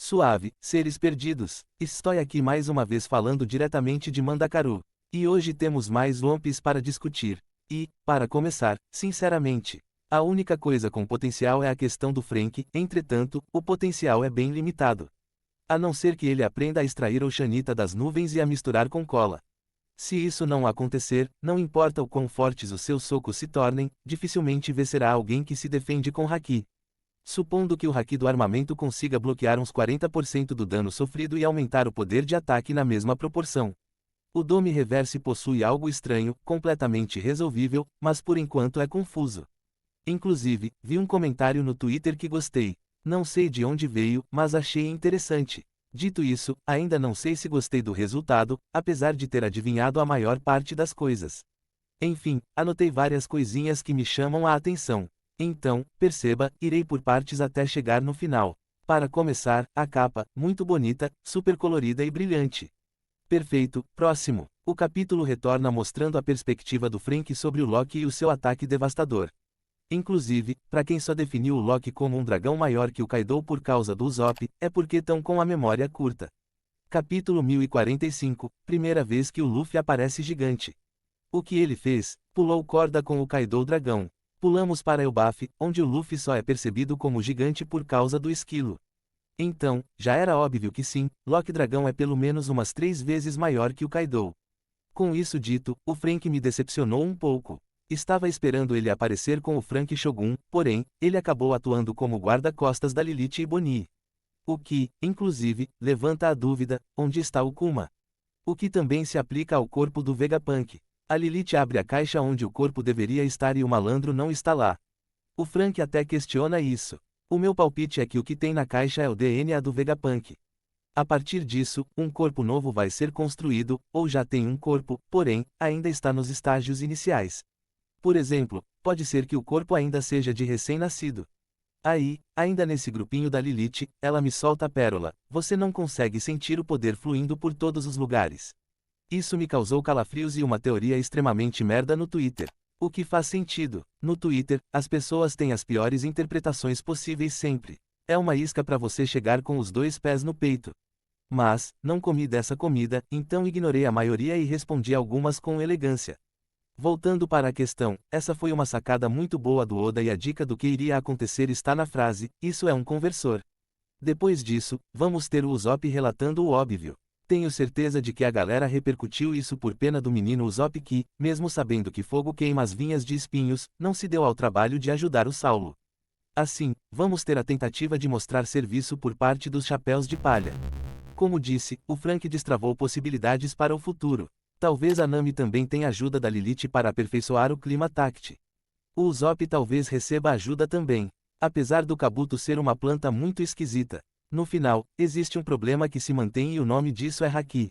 Suave, seres perdidos. Estou aqui mais uma vez falando diretamente de Mandacaru. E hoje temos mais One Piece para discutir. E, para começar, sinceramente, a única coisa com potencial é a questão do Franky, entretanto, o potencial é bem limitado. A não ser que ele aprenda a extrair o Shanita das nuvens e a misturar com cola. Se isso não acontecer, não importa o quão fortes os seus socos se tornem, dificilmente vencerá alguém que se defende com Haki. Supondo que o Haki do armamento consiga bloquear uns 40% do dano sofrido e aumentar o poder de ataque na mesma proporção. O Dome Reverse possui algo estranho, completamente resolvível, mas por enquanto é confuso. Inclusive, vi um comentário no Twitter que gostei. Não sei de onde veio, mas achei interessante. Dito isso, ainda não sei se gostei do resultado, apesar de ter adivinhado a maior parte das coisas. Enfim, anotei várias coisinhas que me chamam a atenção. Então, perceba, irei por partes até chegar no final. Para começar, a capa, muito bonita, super colorida e brilhante. Perfeito, próximo. O capítulo retorna mostrando a perspectiva do Franky sobre o Loki e o seu ataque devastador. Inclusive, para quem só definiu o Loki como um dragão maior que o Kaido por causa do Usopp, é porque estão com a memória curta. Capítulo 1045, primeira vez que o Luffy aparece gigante. O que ele fez? Pulou corda com o Kaido dragão. Pulamos para Elbaf, onde o Luffy só é percebido como gigante por causa do esquilo. Então, já era óbvio que sim, Loki Dragão é pelo menos umas 3 vezes maior que o Kaido. Com isso dito, o Franky me decepcionou um pouco. Estava esperando ele aparecer com o Franky Shogun, porém, ele acabou atuando como guarda-costas da Lilith e Bonnie. O que, inclusive, levanta a dúvida, onde está o Kuma? O que também se aplica ao corpo do Vegapunk. A Lilith abre a caixa onde o corpo deveria estar e o malandro não está lá. O Franky até questiona isso. O meu palpite é que o que tem na caixa é o DNA do Vegapunk. A partir disso, um corpo novo vai ser construído, ou já tem um corpo, porém, ainda está nos estágios iniciais. Por exemplo, pode ser que o corpo ainda seja de recém-nascido. Aí, ainda nesse grupinho da Lilith, ela me solta a pérola: você não consegue sentir o poder fluindo por todos os lugares. Isso me causou calafrios e uma teoria extremamente merda no Twitter. O que faz sentido. No Twitter, as pessoas têm as piores interpretações possíveis sempre. É uma isca para você chegar com os 2 pés no peito. Mas, não comi dessa comida, então ignorei a maioria e respondi algumas com elegância. Voltando para a questão, essa foi uma sacada muito boa do Oda e a dica do que iria acontecer está na frase: isso é um conversor. Depois disso, vamos ter o Usopp relatando o óbvio. Tenho certeza de que a galera repercutiu isso por pena do menino Usopp que, mesmo sabendo que fogo queima as vinhas de espinhos, não se deu ao trabalho de ajudar o Saulo. Assim, vamos ter a tentativa de mostrar serviço por parte dos chapéus de palha. Como disse, o Franky destravou possibilidades para o futuro. Talvez a Nami também tenha ajuda da Lilith para aperfeiçoar o clima Tact. O Usopp talvez receba ajuda também. Apesar do Kabuto ser uma planta muito esquisita. No final, existe um problema que se mantém e o nome disso é Haki.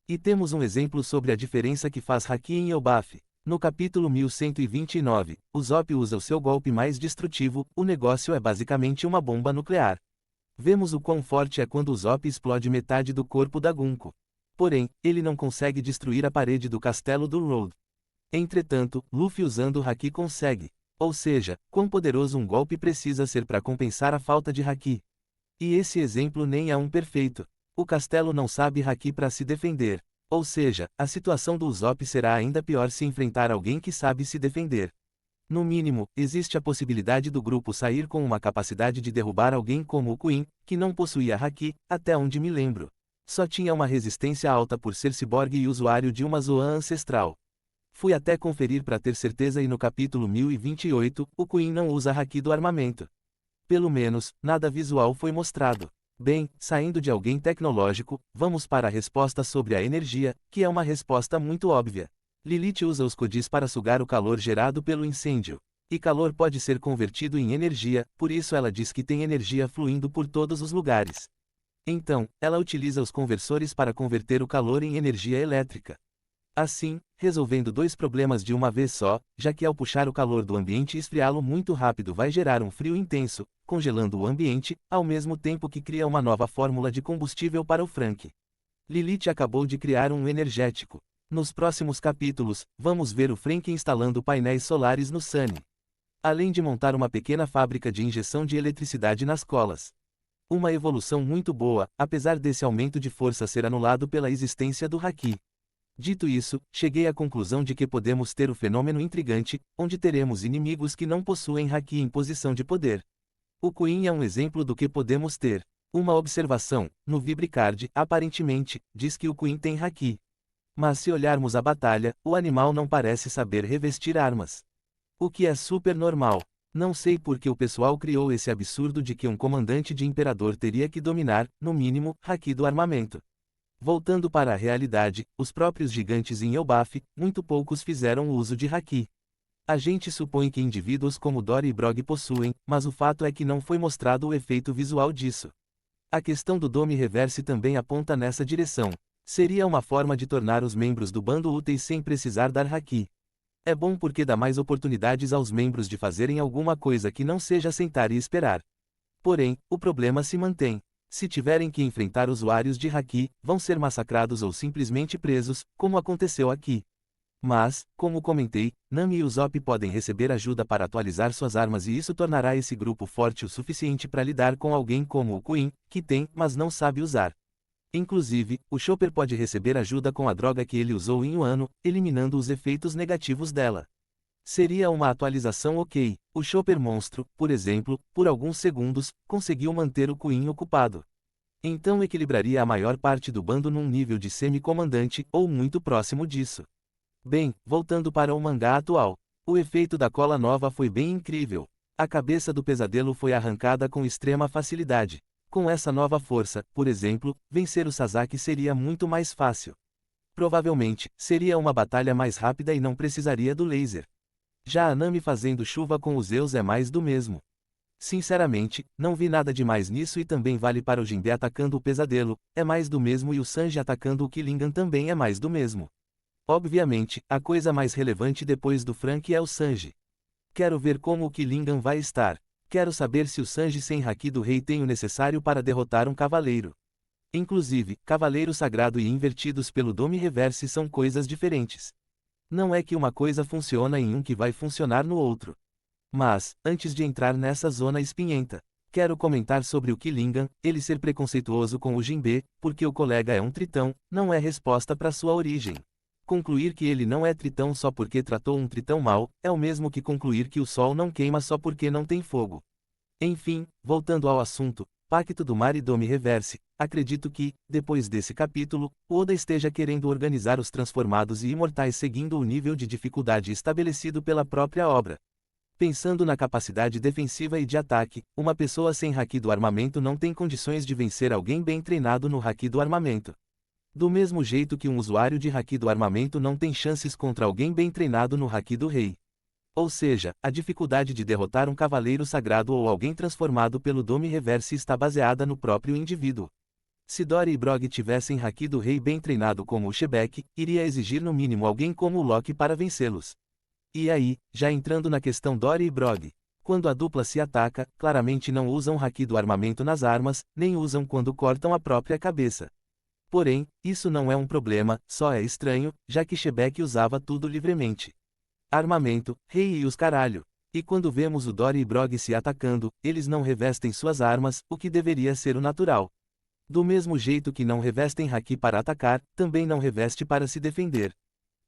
E temos um exemplo sobre a diferença que faz Haki em Elbaf. No capítulo 1129, Usopp usa o seu golpe mais destrutivo, o negócio é basicamente uma bomba nuclear. Vemos o quão forte é quando Usopp explode metade do corpo da Gunko. Porém, ele não consegue destruir a parede do castelo do Road. Entretanto, Luffy usando o Haki consegue. Ou seja, quão poderoso um golpe precisa ser para compensar a falta de Haki. E esse exemplo nem é um perfeito. O castelo não sabe Haki para se defender. Ou seja, a situação do Usopp será ainda pior se enfrentar alguém que sabe se defender. No mínimo, existe a possibilidade do grupo sair com uma capacidade de derrubar alguém como o Queen, que não possuía Haki, até onde me lembro. Só tinha uma resistência alta por ser ciborgue e usuário de uma Zoan ancestral. Fui até conferir para ter certeza e no capítulo 1028, o Queen não usa Haki do armamento. Pelo menos, nada visual foi mostrado. Bem, saindo de alguém tecnológico, vamos para a resposta sobre a energia, que é uma resposta muito óbvia. Lilith usa os Kodis para sugar o calor gerado pelo incêndio. E calor pode ser convertido em energia, por isso ela diz que tem energia fluindo por todos os lugares. Então, ela utiliza os conversores para converter o calor em energia elétrica. Assim, resolvendo 2 problemas de uma vez só, já que ao puxar o calor do ambiente e esfriá-lo muito rápido vai gerar um frio intenso, congelando o ambiente, ao mesmo tempo que cria uma nova fórmula de combustível para o Franky. Lilith acabou de criar um energético. Nos próximos capítulos, vamos ver o Franky instalando painéis solares no Sunny. Além de montar uma pequena fábrica de injeção de eletricidade nas colas. Uma evolução muito boa, apesar desse aumento de força ser anulado pela existência do Haki. Dito isso, cheguei à conclusão de que podemos ter o fenômeno intrigante, onde teremos inimigos que não possuem Haki em posição de poder. O Queen é um exemplo do que podemos ter. Uma observação: no Vibricard, aparentemente, diz que o Queen tem Haki. Mas se olharmos a batalha, o animal não parece saber revestir armas. O que é super normal. Não sei por que o pessoal criou esse absurdo de que um comandante de imperador teria que dominar, no mínimo, Haki do armamento. Voltando para a realidade, os próprios gigantes em Elbaf, muito poucos fizeram uso de Haki. A gente supõe que indivíduos como Dory e Brog possuem, mas o fato é que não foi mostrado o efeito visual disso. A questão do Dome Reverse também aponta nessa direção. Seria uma forma de tornar os membros do bando úteis sem precisar dar Haki. É bom porque dá mais oportunidades aos membros de fazerem alguma coisa que não seja sentar e esperar. Porém, o problema se mantém. Se tiverem que enfrentar usuários de Haki, vão ser massacrados ou simplesmente presos, como aconteceu aqui. Mas, como comentei, Nami e Usopp podem receber ajuda para atualizar suas armas e isso tornará esse grupo forte o suficiente para lidar com alguém como o Queen, que tem, mas não sabe usar. Inclusive, o Chopper pode receber ajuda com a droga que ele usou em Wano, eliminando os efeitos negativos dela. Seria uma atualização ok. O Chopper monstro, por exemplo, por alguns segundos, conseguiu manter o Queen ocupado. Então equilibraria a maior parte do bando num nível de semi-comandante, ou muito próximo disso. Bem, voltando para o mangá atual. O efeito da cola nova foi bem incrível. A cabeça do pesadelo foi arrancada com extrema facilidade. Com essa nova força, por exemplo, vencer o Sasaki seria muito mais fácil. Provavelmente, seria uma batalha mais rápida e não precisaria do laser. Já a Nami fazendo chuva com os Zeus é mais do mesmo. Sinceramente, não vi nada demais nisso e também vale para o Jinbe atacando o pesadelo, é mais do mesmo e o Sanji atacando o Killingan também é mais do mesmo. Obviamente, a coisa mais relevante depois do Franky é o Sanji. Quero ver como o Killingan vai estar. Quero saber se o Sanji sem Haki do Rei tem o necessário para derrotar um cavaleiro. Inclusive, Cavaleiro Sagrado e invertidos pelo Dome Reverse são coisas diferentes. Não é que uma coisa funciona em um que vai funcionar no outro. Mas, antes de entrar nessa zona espinhenta, quero comentar sobre o Killingan, ele ser preconceituoso com o Jinbe, porque o colega é um tritão, não é resposta para sua origem. Concluir que ele não é tritão só porque tratou um tritão mal, é o mesmo que concluir que o sol não queima só porque não tem fogo. Enfim, voltando ao assunto, Pacto do Mar e Dome Reverse, acredito que, depois desse capítulo, Oda esteja querendo organizar os transformados e imortais seguindo o nível de dificuldade estabelecido pela própria obra. Pensando na capacidade defensiva e de ataque, uma pessoa sem Haki do armamento não tem condições de vencer alguém bem treinado no Haki do armamento. Do mesmo jeito que um usuário de Haki do armamento não tem chances contra alguém bem treinado no Haki do Rei. Ou seja, a dificuldade de derrotar um cavaleiro sagrado ou alguém transformado pelo Dome Reverse está baseada no próprio indivíduo. Se Dory e Brog tivessem Haki do Rei bem treinado como o Shebek, iria exigir no mínimo alguém como o Loki para vencê-los. E aí, já entrando na questão Dory e Brog. Quando a dupla se ataca, claramente não usam Haki do armamento nas armas, nem usam quando cortam a própria cabeça. Porém, isso não é um problema, só é estranho, já que Shebek usava tudo livremente. Armamento, rei e os caralho. E quando vemos o Dory e Brog se atacando, eles não revestem suas armas, o que deveria ser o natural. Do mesmo jeito que não revestem Haki para atacar, também não reveste para se defender.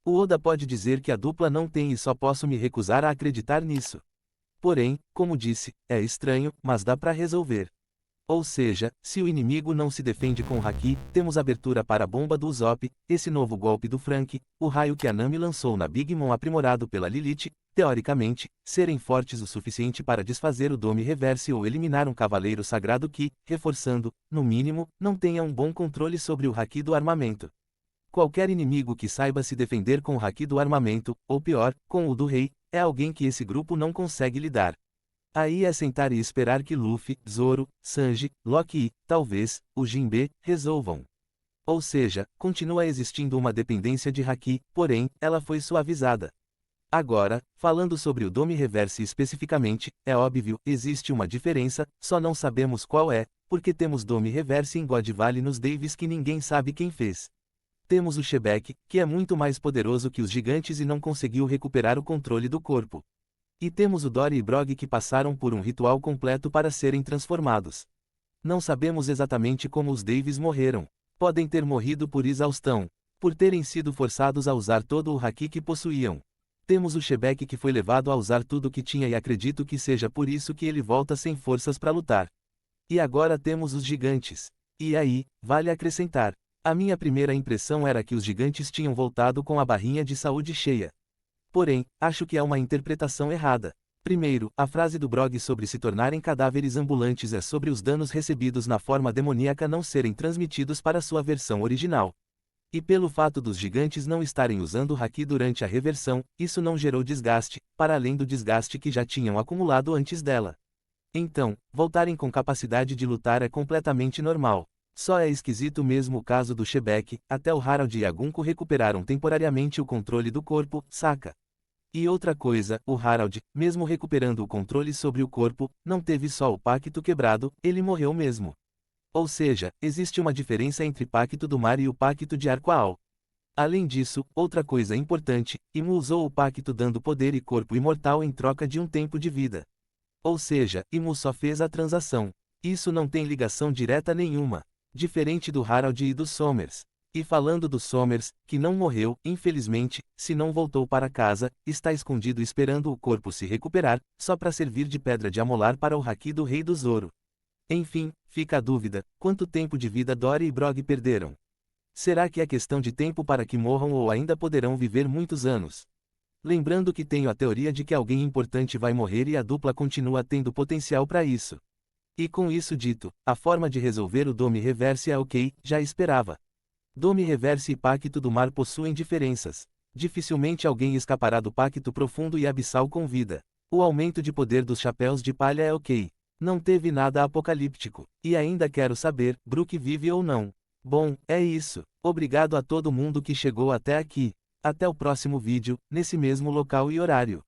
O Oda pode dizer que a dupla não tem e só posso me recusar a acreditar nisso. Porém, como disse, é estranho, mas dá pra resolver. Ou seja, se o inimigo não se defende com Haki, temos abertura para a bomba do Usopp, esse novo golpe do Franky, o raio que a Nami lançou na Big Mom aprimorado pela Lilith, teoricamente, serem fortes o suficiente para desfazer o Dome Reverse ou eliminar um cavaleiro sagrado que, reforçando, no mínimo, não tenha um bom controle sobre o Haki do armamento. Qualquer inimigo que saiba se defender com o Haki do armamento, ou pior, com o do Rei, é alguém que esse grupo não consegue lidar. Aí é sentar e esperar que Luffy, Zoro, Sanji, Loki e, talvez, o Jinbe, resolvam. Ou seja, continua existindo uma dependência de Haki, porém, ela foi suavizada. Agora, falando sobre o Dome Reverse especificamente, é óbvio, existe uma diferença, só não sabemos qual é, porque temos Dome Reverse em God Valley nos Davis que ninguém sabe quem fez. Temos o Shebek, que é muito mais poderoso que os gigantes e não conseguiu recuperar o controle do corpo. E temos o Dory e Brog que passaram por um ritual completo para serem transformados. Não sabemos exatamente como os Davis morreram. Podem ter morrido por exaustão, por terem sido forçados a usar todo o haki que possuíam. Temos o Shebeck que foi levado a usar tudo o que tinha e acredito que seja por isso que ele volta sem forças para lutar. E agora temos os gigantes. E aí, vale acrescentar. A minha primeira impressão era que os gigantes tinham voltado com a barrinha de saúde cheia. Porém, acho que é uma interpretação errada. Primeiro, a frase do Brog sobre se tornarem cadáveres ambulantes é sobre os danos recebidos na forma demoníaca não serem transmitidos para sua versão original. E pelo fato dos gigantes não estarem usando o haki durante a reversão, isso não gerou desgaste, para além do desgaste que já tinham acumulado antes dela. Então, voltarem com capacidade de lutar é completamente normal. Só é esquisito mesmo o caso do Shebeck, até o Harald e a Gunko recuperaram temporariamente o controle do corpo, saca? E outra coisa, o Harald, mesmo recuperando o controle sobre o corpo, não teve só o pacto quebrado, ele morreu mesmo. Ou seja, existe uma diferença entre Pacto do Mar e o Pacto de Arquaal. Além disso, outra coisa importante, Imu usou o pacto dando poder e corpo imortal em troca de um tempo de vida. Ou seja, Imu só fez a transação. Isso não tem ligação direta nenhuma. Diferente do Harald e dos Somers. E falando do Somers, que não morreu, infelizmente, se não voltou para casa, está escondido esperando o corpo se recuperar, só para servir de pedra de amolar para o haki do Rei do Zoro. Enfim, fica a dúvida, quanto tempo de vida Dory e Brog perderam? Será que é questão de tempo para que morram ou ainda poderão viver muitos anos? Lembrando que tenho a teoria de que alguém importante vai morrer e a dupla continua tendo potencial para isso. E com isso dito, a forma de resolver o Dome Reverse é ok, já esperava. Dome Reverse e Pacto do Mar possuem diferenças. Dificilmente alguém escapará do Pacto Profundo e Abissal com vida. O aumento de poder dos Chapéus de Palha é ok. Não teve nada apocalíptico. E ainda quero saber, Brook vive ou não. Bom, é isso. Obrigado a todo mundo que chegou até aqui. Até o próximo vídeo, nesse mesmo local e horário.